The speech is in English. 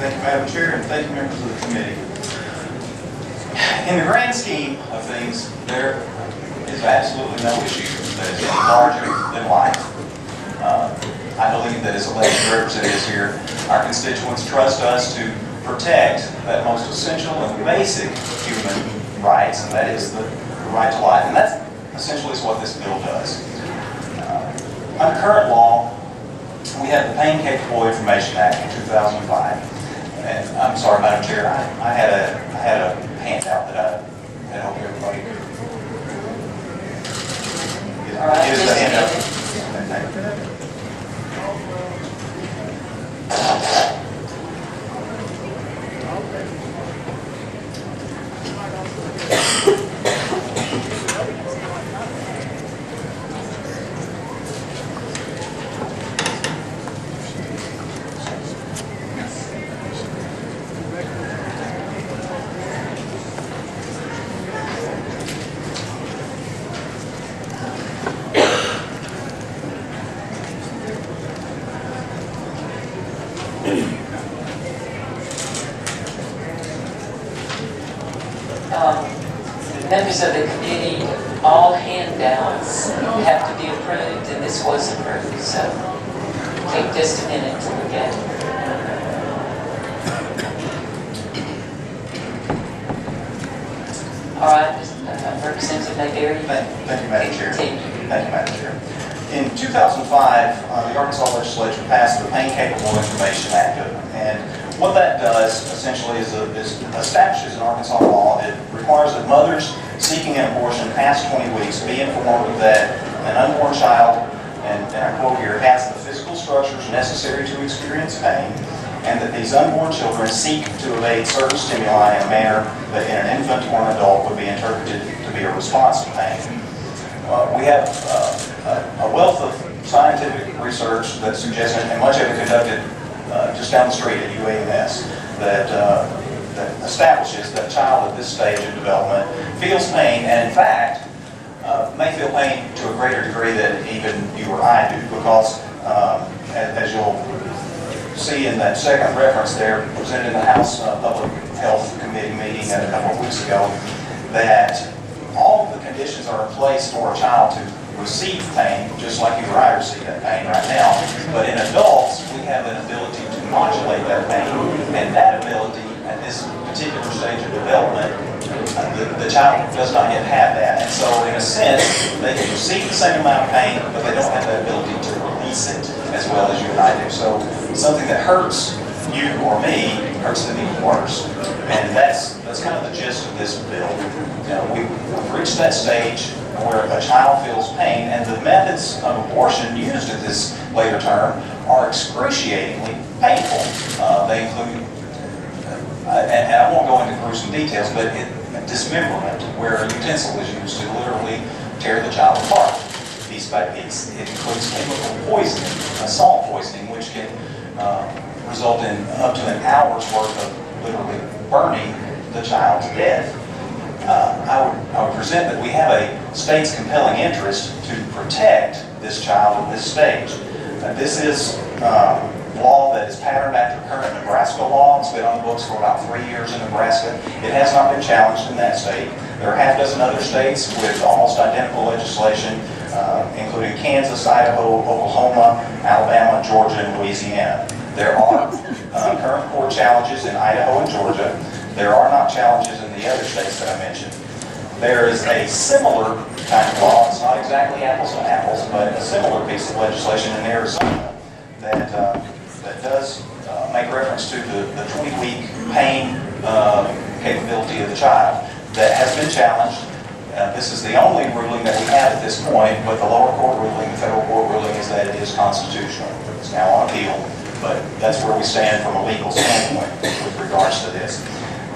Thank you, Madam Chair, and thank you, members of the committee. In the grand scheme of things, there is absolutely no issue that is any larger than life. I believe that as elected representatives here, our constituents trust us to protect that most essential and basic human rights, and that is the right to life. And that's essentially what this bill does. Under current law, we have the Pain Capable Information Act in 2005. And I'm sorry, Madam Chair, I had a handout that I hope everybody. All right, Here's the handout. Members of the committee, all handouts have to be approved, and this was approved, so take just a minute to look at it. All right, Representative Mayberry. Thank you, Madam Chair. Thank you, Madam Chair. In 2005, the Arkansas legislature passed the Pain Capable Information Act, and what that does essentially is establishes in Arkansas law. It requires that mothers seeking an abortion past 20 weeks be informed that an unborn child, and I quote here, has the physical structures necessary to experience pain, and that these unborn children seek to evade certain stimuli in a manner that in an infant or an adult would be interpreted to be a response to pain. We have a wealth of scientific research that suggests, and much of it conducted just down the street at UAMS, that establishes that a child at this stage of development feels pain, and in fact may feel pain to a greater degree than even you or I do, because as you'll see in that second reference there presented in the House Public Health Committee meeting a couple of weeks ago, that all of the conditions are in place for a child to receive pain, just like you or I receive that pain right now. But in adults, we have an ability to modulate that pain, and that ability at this particular stage of development, the child does not yet have that. And so in a sense, they can receive the same amount of pain, but they don't have the ability to release it as well as you and I do. So something that hurts you or me hurts them even worse. And that's kind of the gist of this bill. We've reached that stage where a child feels pain, and the methods of abortion used at this later term are excruciatingly painful. They include, and I won't go into gruesome details, but dismemberment, where a utensil is used to literally tear the child apart piece by piece. It includes chemical poisoning, salt poisoning, which can result in up to an hour's worth of literally burning the child to death. I would present that we have a state's compelling interest to protect this child at this stage. This is law that is patterned after current Nebraska law. It's been on the books for about 3 years in Nebraska. It has not been challenged in that state. There are half dozen other states with almost identical legislation, including Kansas, Idaho, Oklahoma, Alabama, Georgia, and Louisiana. There are current court challenges in Idaho and Georgia. There are not challenges in the other states that I mentioned. There is a similar kind of law, it's not exactly apples to apples, but a similar piece of legislation in Arizona that does make reference to the 20-week pain capability of the child that has been challenged. This is the only ruling that we have at this point, but the lower court ruling, the federal court ruling, is that it is constitutional. It's now on appeal, but that's where we stand from a legal standpoint with regards to this.